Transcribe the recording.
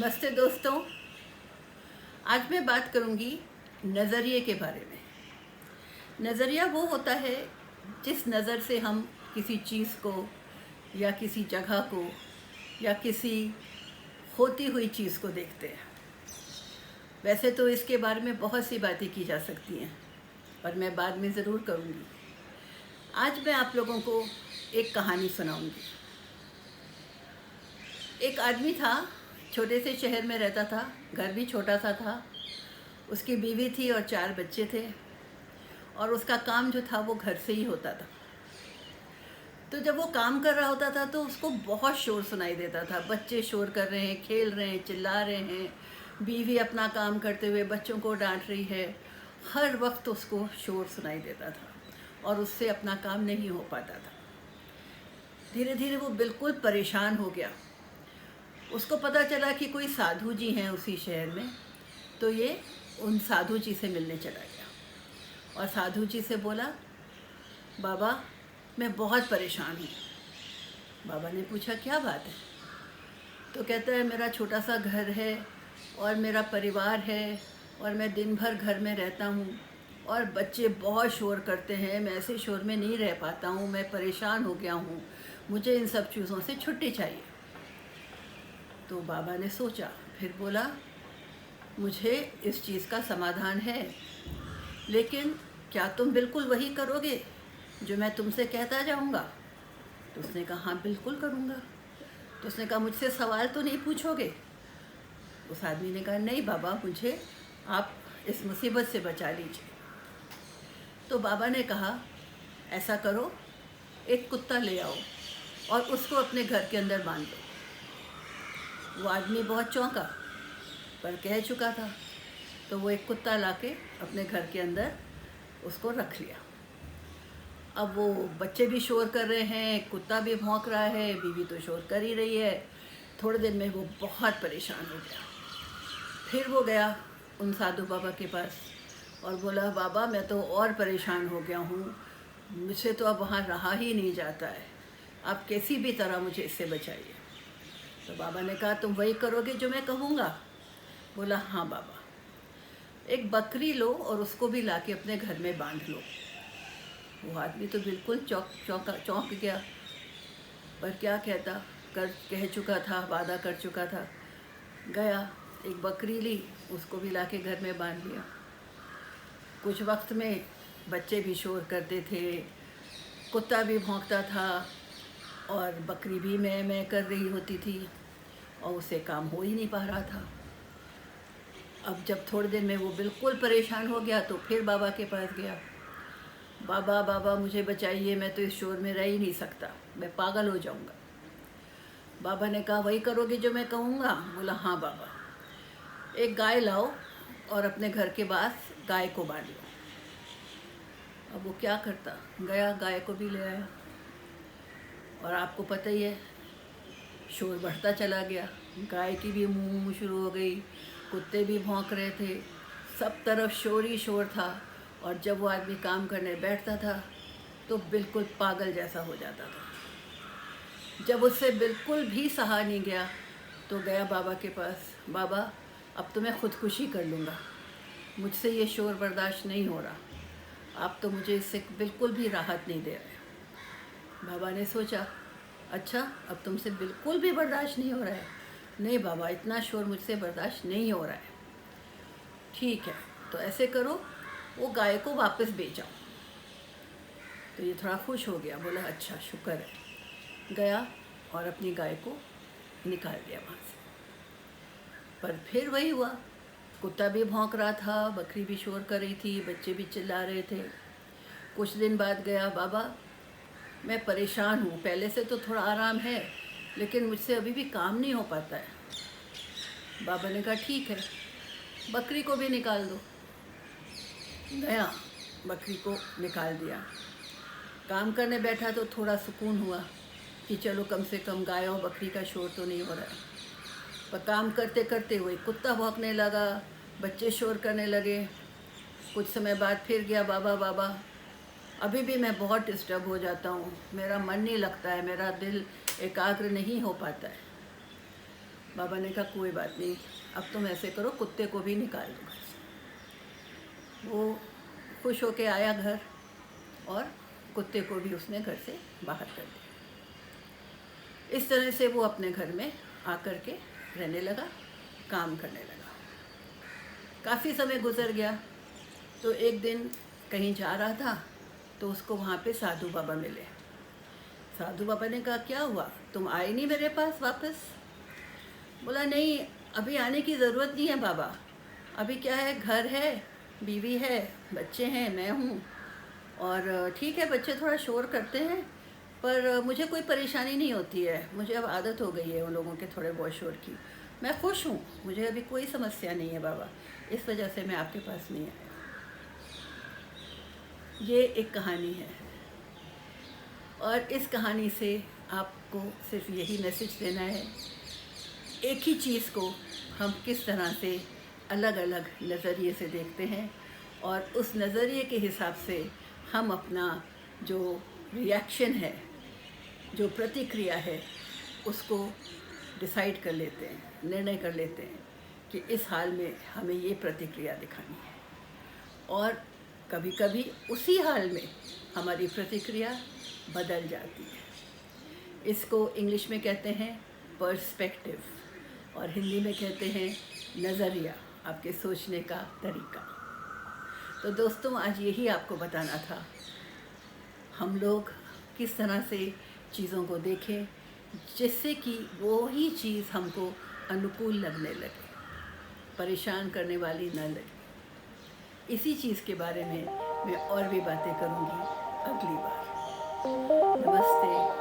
नमस्ते दोस्तों। आज मैं बात करूंगी नज़रिए के बारे में। नज़रिया वो होता है जिस नज़र से हम किसी चीज़ को या किसी जगह को या किसी होती हुई चीज़ को देखते हैं। वैसे तो इसके बारे में बहुत सी बातें की जा सकती हैं, पर मैं बाद में ज़रूर करूंगी। आज मैं आप लोगों को एक कहानी सुनाऊंगी। एक आदमी था, छोटे से शहर में रहता था, घर भी छोटा सा था। उसकी बीवी थी और 4 बच्चे थे और उसका काम जो था वो घर से ही होता था। तो जब वो काम कर रहा होता था तो उसको बहुत शोर सुनाई देता था। बच्चे शोर कर रहे हैं, खेल रहे हैं, चिल्ला रहे हैं, बीवी अपना काम करते हुए बच्चों को डांट रही है। हर वक्त उसको शोर सुनाई देता था और उससे अपना काम नहीं हो पाता था। धीरे धीरे वो बिल्कुल परेशान हो गया। उसको पता चला कि कोई साधु जी हैं उसी शहर में, तो ये उन साधु जी से मिलने चला गया और साधु जी से बोला, बाबा मैं बहुत परेशान हूँ। बाबा ने पूछा क्या बात है? तो कहता है मेरा छोटा सा घर है और मेरा परिवार है और मैं दिन भर घर में रहता हूँ और बच्चे बहुत शोर करते हैं, मैं ऐसे शोर में नहीं रह पाता हूँ, मैं परेशान हो गया हूँ, मुझे इन सब चीज़ों से छुट्टी चाहिए। तो बाबा ने सोचा, फिर बोला मुझे इस चीज़ का समाधान है, लेकिन क्या तुम बिल्कुल वही करोगे जो मैं तुमसे कहता जाऊंगा? तो उसने कहा हाँ बिल्कुल करूँगा। तो उसने कहा मुझसे सवाल तो नहीं पूछोगे? उस आदमी ने कहा नहीं बाबा, मुझे आप इस मुसीबत से बचा लीजिए। तो बाबा ने कहा ऐसा करो, एक कुत्ता ले आओ और उसको अपने घर के अंदर बांध दो। वो आदमी बहुत चौंका, पर कह चुका था, तो वो एक कुत्ता लाके अपने घर के अंदर उसको रख लिया। अब वो बच्चे भी शोर कर रहे हैं, कुत्ता भी भौंक रहा है, बीवी तो शोर कर ही रही है। थोड़े दिन में वो बहुत परेशान हो गया। फिर वो गया उन साधु बाबा के पास और बोला, बाबा मैं तो और परेशान हो गया हूँ, मुझसे तो अब वहाँ रहा ही नहीं जाता है, आप कैसी भी तरह मुझे इससे बचाइए। तो बाबा ने कहा तुम वही करोगे जो मैं कहूँगा? बोला हाँ बाबा। एक बकरी लो और उसको भी लाके अपने घर में बांध लो। वो आदमी तो बिल्कुल चौंक गया, पर क्या कहता, कह चुका था, वादा कर चुका था। गया, एक बकरी ली, उसको भी लाके घर में बांध लिया। कुछ वक्त में बच्चे भी शोर करते थे, कुत्ता भी भौंकता था और बकरी भी मैं कर रही होती थी और उसे काम हो ही नहीं पा रहा था। अब जब थोड़े दिन में वो बिल्कुल परेशान हो गया तो फिर बाबा के पास गया। बाबा बाबा मुझे बचाइए, मैं तो इस शोर में रह ही नहीं सकता, मैं पागल हो जाऊंगा। बाबा ने कहा वही करोगे जो मैं कहूँगा? बोला हाँ बाबा। एक गाय लाओ और अपने घर के पास गाय को बांध लो। अब वो क्या करता, गया गाय को भी ले आया और आपको पता ही है, शोर बढ़ता चला गया। गाय की भी मूँ शुरू हो गई, कुत्ते भी भौंक रहे थे, सब तरफ शोर ही शोर था। और जब वो आदमी काम करने बैठता था तो बिल्कुल पागल जैसा हो जाता था। जब उससे बिल्कुल भी सहा नहीं गया तो गया बाबा के पास, बाबा अब तो मैं खुदकुशी कर लूँगा, मुझसे ये शोर बर्दाश्त नहीं हो रहा, आप तो मुझे इससे बिल्कुल भी राहत नहीं दे रहे। बाबा ने सोचा, अच्छा अब तुमसे बिल्कुल भी बर्दाश्त नहीं हो रहा है? नहीं बाबा, इतना शोर मुझसे बर्दाश्त नहीं हो रहा है। ठीक है, तो ऐसे करो, वो गाय को वापस बेच आओ। तो ये थोड़ा खुश हो गया, बोला अच्छा शुक्र है। गया और अपनी गाय को निकाल दिया वहाँ से। पर फिर वही हुआ, कुत्ता भी भौंक रहा था, बकरी भी शोर कर रही थी, बच्चे भी चिल्ला रहे थे। कुछ दिन बाद गया, बाबा मैं परेशान हूँ, पहले से तो थोड़ा आराम है लेकिन मुझसे अभी भी काम नहीं हो पाता है। बाबा ने कहा ठीक है, बकरी को भी निकाल दो। गया, बकरी को निकाल दिया। काम करने बैठा तो थोड़ा सुकून हुआ कि चलो कम से कम गाय और बकरी का शोर तो नहीं हो रहा है। पर काम करते करते वही कुत्ता भौंकने लगा, बच्चे शोर करने लगे। कुछ समय बाद फिर गया, बाबा बाबा अभी भी मैं बहुत डिस्टर्ब हो जाता हूँ, मेरा मन नहीं लगता है, मेरा दिल एकाग्र नहीं हो पाता है। बाबा ने कहा कोई बात नहीं, अब तुम ऐसे करो, कुत्ते को भी निकाल दो घर से। वो खुश होके आया घर, और कुत्ते को भी उसने घर से बाहर कर दिया। इस तरह से वो अपने घर में आकर के रहने लगा, काम करने लगा। काफ़ी समय गुजर गया, तो एक दिन कहीं जा रहा था तो उसको वहाँ पे साधु बाबा मिले। साधु बाबा ने कहा क्या हुआ, तुम आए नहीं मेरे पास वापस? बोला नहीं, अभी आने की ज़रूरत नहीं है बाबा, अभी क्या है, घर है, बीवी है, बच्चे हैं, मैं हूँ, और ठीक है बच्चे थोड़ा शोर करते हैं, पर मुझे कोई परेशानी नहीं होती है, मुझे अब आदत हो गई है उन लोगों के थोड़े बहुत शोर की, मैं खुश हूँ, मुझे अभी कोई समस्या नहीं है बाबा, इस वजह से मैं आपके पास नहीं आया। ये एक कहानी है, और इस कहानी से आपको सिर्फ यही मैसेज देना है, एक ही चीज़ को हम किस तरह से अलग अलग नज़रिए से देखते हैं, और उस नज़रिए के हिसाब से हम अपना जो रिएक्शन है, जो प्रतिक्रिया है, उसको डिसाइड कर लेते हैं, निर्णय कर लेते हैं कि इस हाल में हमें ये प्रतिक्रिया दिखानी है। और कभी कभी उसी हाल में हमारी प्रतिक्रिया बदल जाती है। इसको इंग्लिश में कहते हैं पर्सपेक्टिव, और हिंदी में कहते हैं नज़रिया, आपके सोचने का तरीका। तो दोस्तों, आज यही आपको बताना था, हम लोग किस तरह से चीज़ों को देखें जिससे कि वो ही चीज़ हमको अनुकूल लगने लगे, परेशान करने वाली न लगे। इसी चीज़ के बारे में मैं और भी बातें करूँगी अगली बार। नमस्ते।